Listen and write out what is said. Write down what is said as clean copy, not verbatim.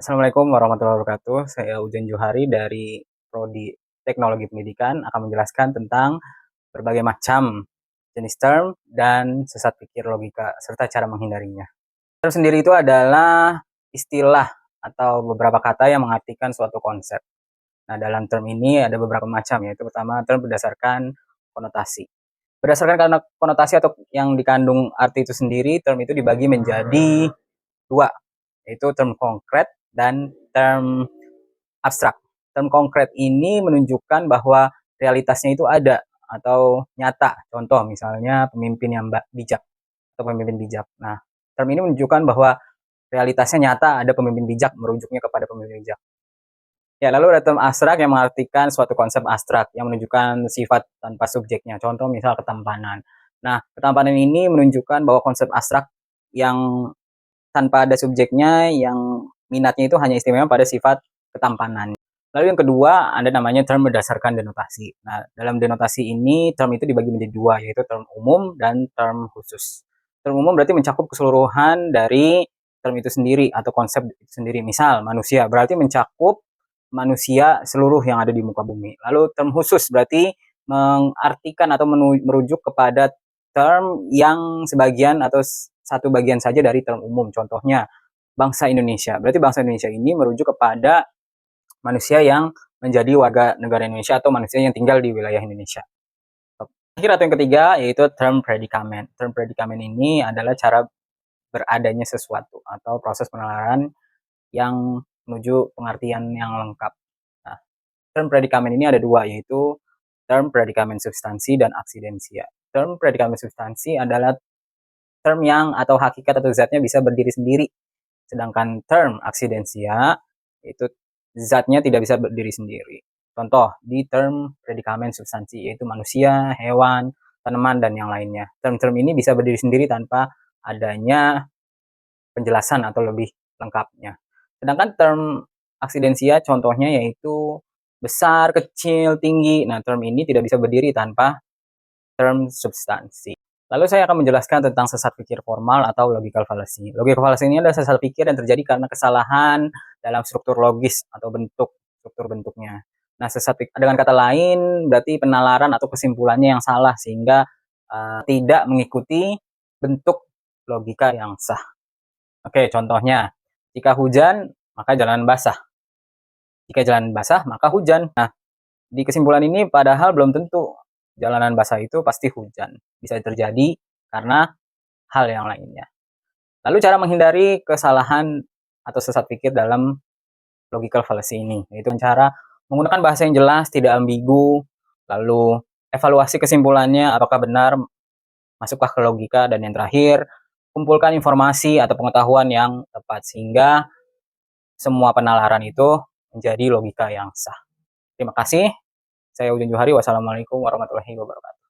Assalamualaikum warahmatullahi wabarakatuh. Saya Ujen Johari dari Prodi Teknologi Pendidikan akan menjelaskan tentang berbagai macam jenis term dan sesat pikir logika serta cara menghindarinya. Term sendiri itu adalah istilah atau beberapa kata yang mengartikan suatu konsep. Nah, dalam term ini ada beberapa macam, yaitu pertama term berdasarkan konotasi. Berdasarkan karena konotasi atau yang dikandung arti itu sendiri, term itu dibagi menjadi dua, yaitu term konkret dan term abstrak. Term konkret ini menunjukkan bahwa realitasnya itu ada atau nyata. Contoh misalnya pemimpin yang bijak atau pemimpin bijak. Nah, term ini menunjukkan bahwa realitasnya nyata, ada pemimpin bijak, merujuknya kepada pemimpin bijak. Ya, lalu ada term abstrak yang mengartikan suatu konsep abstrak yang menunjukkan sifat tanpa subjeknya. Contoh misal ketampanan. Nah, ketampanan ini menunjukkan bahwa konsep abstrak yang tanpa ada subjeknya, yang minatnya itu hanya istimewa pada sifat ketampanan. Lalu yang kedua, ada namanya term berdasarkan denotasi. Nah, dalam denotasi ini, term itu dibagi menjadi dua, yaitu term umum dan term khusus. Term umum berarti mencakup keseluruhan dari term itu sendiri atau konsep itu sendiri. Misal, manusia berarti mencakup manusia seluruh yang ada di muka bumi. Lalu term khusus berarti mengartikan atau merujuk kepada term yang sebagian atau satu bagian saja dari term umum. Contohnya, bangsa Indonesia. Berarti bangsa Indonesia ini merujuk kepada manusia yang menjadi warga negara Indonesia atau manusia yang tinggal di wilayah Indonesia. Terakhir atau yang ketiga yaitu term predikamen. Term predikamen ini adalah cara beradanya sesuatu atau proses penalaran yang menuju pengertian yang lengkap. Nah, term predikamen ini ada dua, yaitu term predikamen substansi dan aksidensia. Term predikamen substansi adalah term yang atau hakikat atau zatnya bisa berdiri sendiri. Sedangkan term aksidensia itu zatnya tidak bisa berdiri sendiri. Contoh di term predikamen substansi, yaitu manusia, hewan, tanaman, dan yang lainnya. Term-term ini bisa berdiri sendiri tanpa adanya penjelasan atau lebih lengkapnya. Sedangkan term aksidensia contohnya yaitu besar, kecil, tinggi. Nah, term ini tidak bisa berdiri tanpa term substansi. Lalu saya akan menjelaskan tentang sesat pikir formal atau logical fallacy. Logical fallacy ini adalah sesat pikir yang terjadi karena kesalahan dalam struktur logis atau struktur bentuknya. Nah, sesat pikir dengan kata lain berarti penalaran atau kesimpulannya yang salah sehingga tidak mengikuti bentuk logika yang sah. Oke, contohnya, jika hujan maka jalanan basah. Jika jalanan basah maka hujan. Nah, di kesimpulan ini padahal belum tentu jalanan basah itu pasti hujan. Bisa terjadi karena hal yang lainnya. Lalu cara menghindari kesalahan atau sesat pikir dalam logical fallacy ini, yaitu cara menggunakan bahasa yang jelas, tidak ambigu, lalu evaluasi kesimpulannya apakah benar, masukkah ke logika, dan yang terakhir, kumpulkan informasi atau pengetahuan yang tepat sehingga semua penalaran itu menjadi logika yang sah. Terima kasih. Saya Ujun Johari. Wassalamualaikum warahmatullahi wabarakatuh.